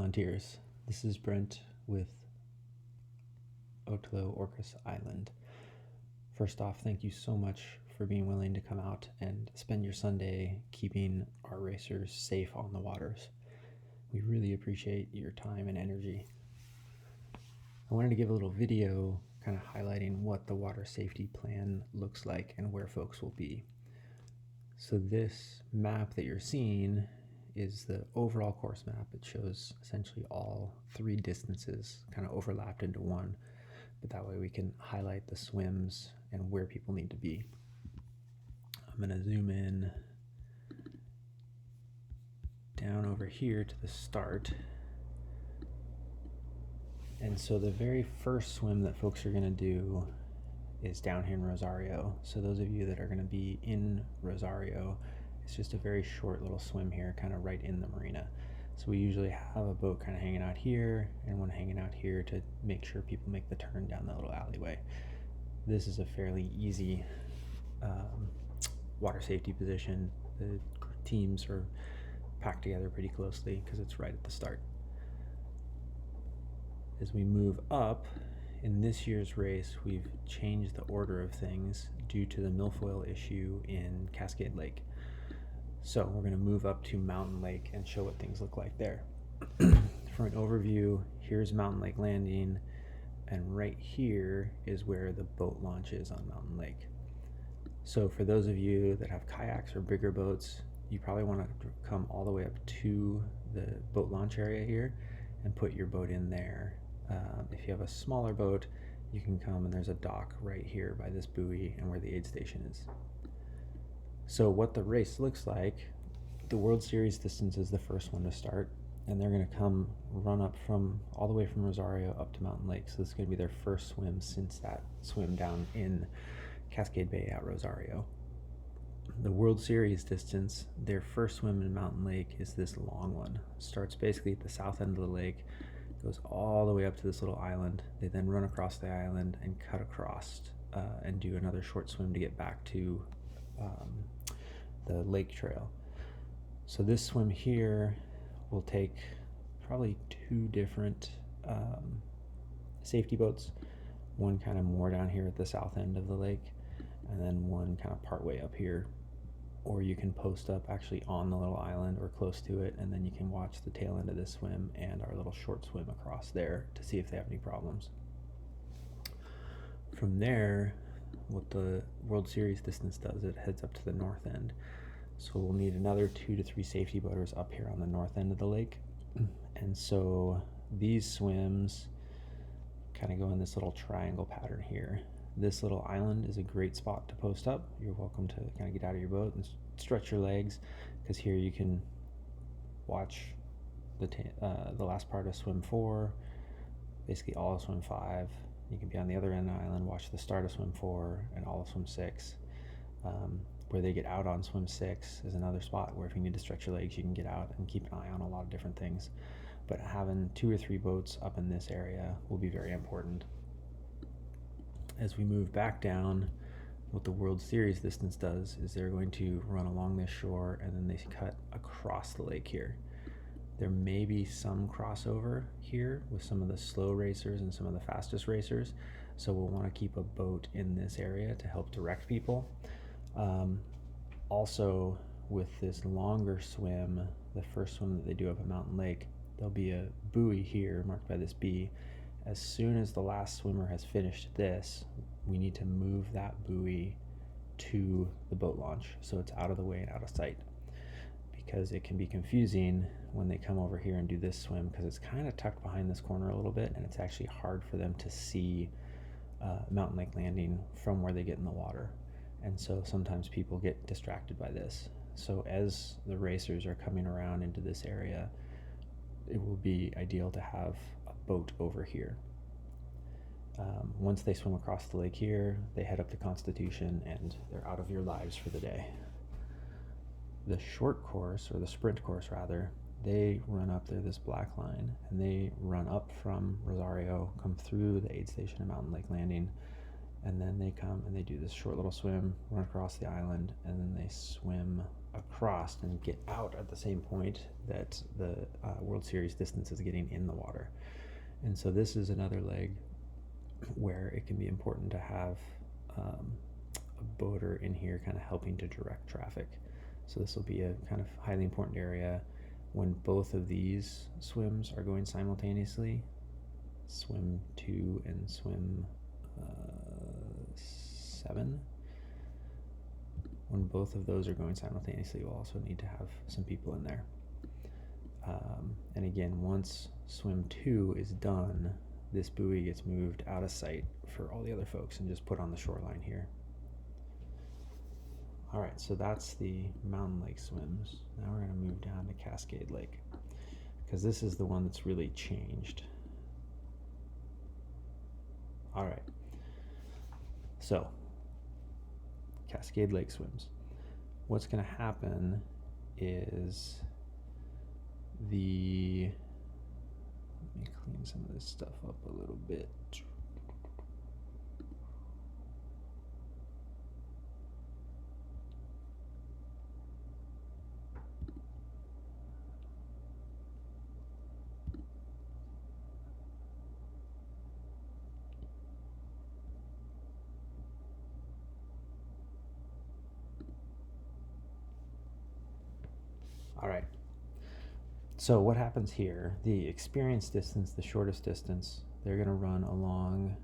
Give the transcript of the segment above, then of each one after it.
volunteers. This is Brent with Otillo Orcas Island. First off, thank you so much for being willing to come out and spend your Sunday keeping our racers safe on the waters. We really appreciate your time and energy. I wanted to give a little video kind of highlighting what the water safety plan looks like and where folks will be. So this map that you're seeing is the overall course map. It shows essentially all three distances kind of overlapped into one, but that way we can highlight the swims and where people need to be. I'm going to zoom in down over here to the start. And so the very first swim that folks are going to do is down here in Rosario. So those of you that are going to be in Rosario, it's just a very short little swim here, kind of right in the marina. So we usually have a boat kind of hanging out here and one hanging out here to make sure people make the turn down that little alleyway. This is a fairly easy water safety position. The teams are packed together pretty closely because it's right at the start. As we move up, in this year's race, we've changed the order of things due to the milfoil issue in Cascade Lake. So we're going to move up to Mountain Lake and show what things look like there. For an overview, here's Mountain Lake Landing, and right here is where the boat launch is on Mountain Lake. So for those of you that have kayaks or bigger boats, you probably want to come all the way up to the boat launch area here and put your boat in there. If you have a smaller boat, you can come and there's a dock right here by this buoy and where the aid station is. So what the race looks like, the World Series distance is the first one to start, and they're going to come run up from all the way from Rosario up to Mountain Lake. So this is going to be their first swim since that swim down in Cascade Bay at Rosario. The World Series distance, their first swim in Mountain Lake is this long one. Starts basically at the south end of the lake, goes all the way up to this little island. They then run across the island and cut across and do another short swim to get back to the lake trail. So this swim here will take probably two different safety boats, one kind of more down here at the south end of the lake, and then one kind of partway up here. Or you can post up actually on the little island or close to it, and then you can watch the tail end of this swim and our little short swim across there to see if they have any problems. From there, what the World Series distance does, it heads up to the north end. So we'll need another 2 to 3 safety boaters up here on the north end of the lake. And so these swims kind of go in this little triangle pattern here. This little island is a great spot to post up. You're welcome to kind of get out of your boat and stretch your legs, because here you can watch the last part of swim 4, basically all of swim 5. You can be on the other end of the island, watch the start of swim 4 and all of swim 6. Where they get out on swim 6 is another spot where if you need to stretch your legs, you can get out and keep an eye on a lot of different things. But having 2 or 3 boats up in this area will be very important. As we move back down, what the World Series distance does is they're going to run along this shore and then they cut across the lake here. There may be some crossover here with some of the slow racers and some of the fastest racers, so we'll want to keep a boat in this area to help direct people. Also, with this longer swim, the first swim that they do up at Mountain Lake, there'll be a buoy here marked by this B. As soon as the last swimmer has finished this, we need to move that buoy to the boat launch so it's out of the way and out of sight, because it can be confusing when they come over here and do this swim, because it's kind of tucked behind this corner a little bit and it's actually hard for them to see Mountain Lake Landing from where they get in the water. And so sometimes people get distracted by this. So as the racers are coming around into this area, it will be ideal to have a boat over here. Once they swim across the lake here, they head up to Constitution and they're out of your lives for the day. The short course, or the sprint course rather, they run up there, this black line, and they run up from Rosario, come through the aid station at Mountain Lake Landing, and then they come and they do this short little swim, run across the island, and then they swim across and get out at the same point that the World Series distance is getting in the water. And so this is another leg where it can be important to have a boater in here kind of helping to direct traffic. So this will be a kind of highly important area when both of these swims are going simultaneously, swim 2 and swim 7. When both of those are going simultaneously, we'll also need to have some people in there. And again, once swim 2 is done, this buoy gets moved out of sight for all the other folks and just put on the shoreline here. All right, so that's the Mountain Lake swims. Now we're going to move down to Cascade Lake, because this is the one that's really changed. All right, so Cascade Lake swims. What's going to happen is let me clean some of this stuff up a little bit. All right. So what happens here, the experience distance, the shortest distance, they're going to run along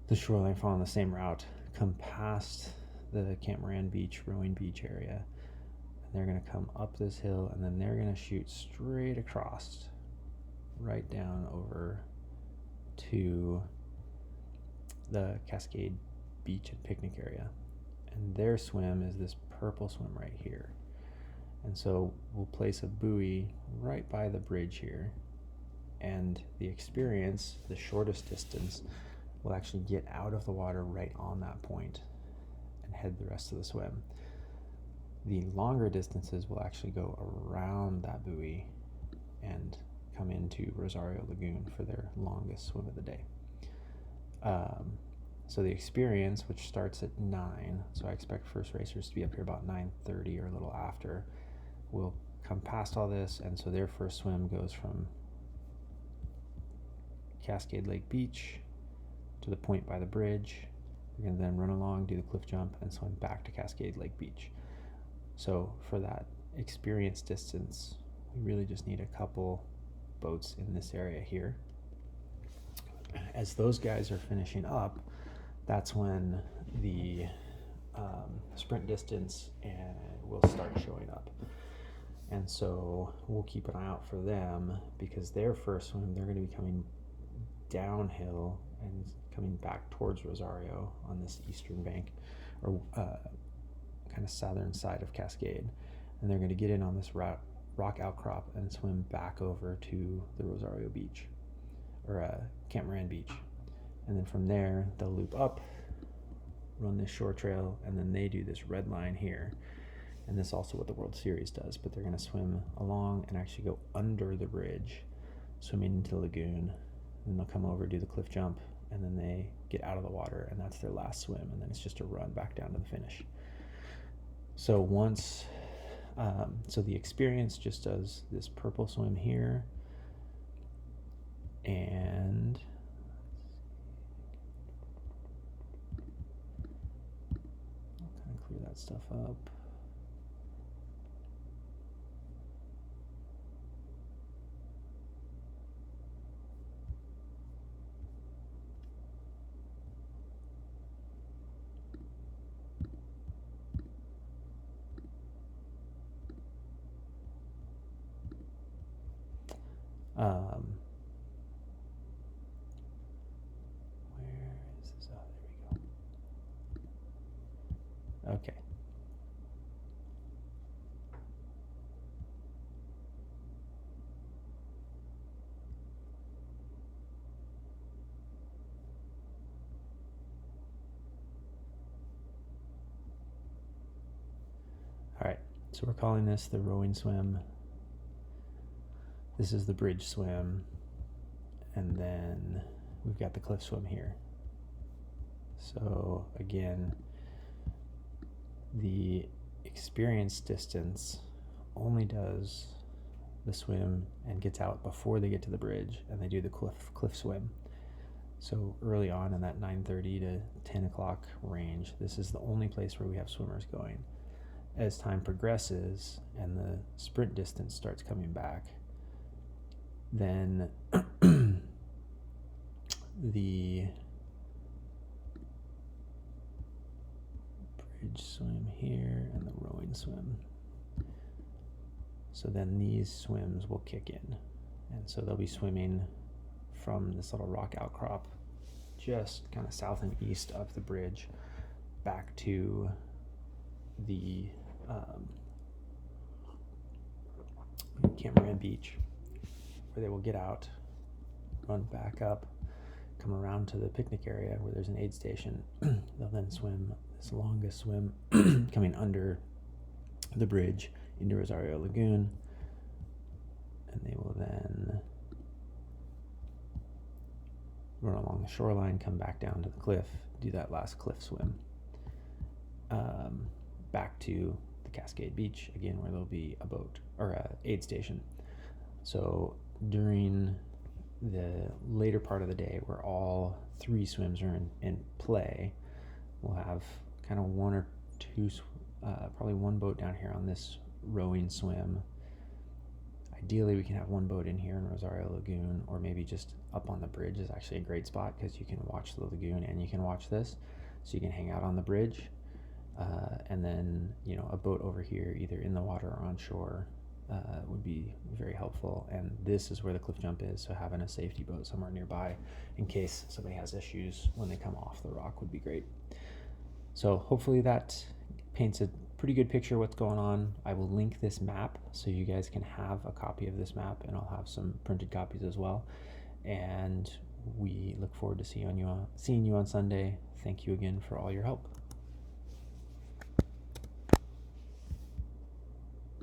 the shoreline following the same route, come past the Catamaran Beach, Rowing Beach area, and they're going to come up this hill, and then they're going to shoot straight across, right down over to the Cascade Beach and picnic area. And their swim is this purple swim right here. And so we'll place a buoy right by the bridge here, and the experience, the shortest distance, will actually get out of the water right on that point and head the rest of the swim. The longer distances will actually go around that buoy and come into Rosario Lagoon for their longest swim of the day. So the experience, which starts at 9, so I expect first racers to be up here about 9:30 or a little after, will come past all this, and so their first swim goes from Cascade Lake Beach to the point by the bridge. We're going to then run along, do the cliff jump, and swim back to Cascade Lake Beach. So for that experience distance, we really just need a couple boats in this area here. As those guys are finishing up, that's when the sprint distance will start showing up. And so we'll keep an eye out for them, because their first swim, they're going to be coming downhill and coming back towards Rosario on this eastern bank, or kind of southern side of Cascade. And they're going to get in on this rock outcrop and swim back over to the Rosario Beach, or Catamaran Beach. And then from there, they'll loop up, run this shore trail, and then they do this red line here. And this is also what the World Series does, but they're going to swim along and actually go under the bridge, swimming into the lagoon. And they'll come over, do the cliff jump, and then they get out of the water, and that's their last swim. And then it's just a run back down to the finish. So once, so the experience just does this purple swim here, and I'll kind of clear that stuff up. Where is this? Oh, there we go. Okay. All right, so we're calling this the rowing swim. This is the bridge swim, and then we've got the cliff swim here. So again, The experience distance only does the swim and gets out before they get to the bridge, and they do the cliff swim. So early on in that 9:30 to 10 o'clock range, this is the only place where we have swimmers going. As time progresses and the sprint distance starts coming back, then the bridge swim here and the rowing swim. So then these swims will kick in. And so they'll be swimming from this little rock outcrop just kind of south and east of the bridge back to the Catamaran Beach, where they will get out, run back up, come around to the picnic area where there's an aid station. They'll then swim this longest swim coming under the bridge into Rosario Lagoon, and they will then run along the shoreline, come back down to the cliff, do that last cliff swim, back to the Cascade Beach again, where there'll be a boat or a aid station. So during the later part of the day, where all three swims are in play, we'll have kind of one or two, probably one boat down here on this rowing swim. Ideally, we can have one boat in here in Rosario Lagoon, or maybe just up on the bridge is actually a great spot, because you can watch the lagoon and you can watch this. So you can hang out on the bridge, and then, you know, a boat over here, either in the water or on shore, would be very helpful. And this is where the cliff jump is, so having a safety boat somewhere nearby in case somebody has issues when they come off the rock would be great. So hopefully that paints a pretty good picture of what's going on. I will link this map so you guys can have a copy of this map, and I'll have some printed copies as well. And we look forward to seeing you on Sunday. Thank you again for all your help.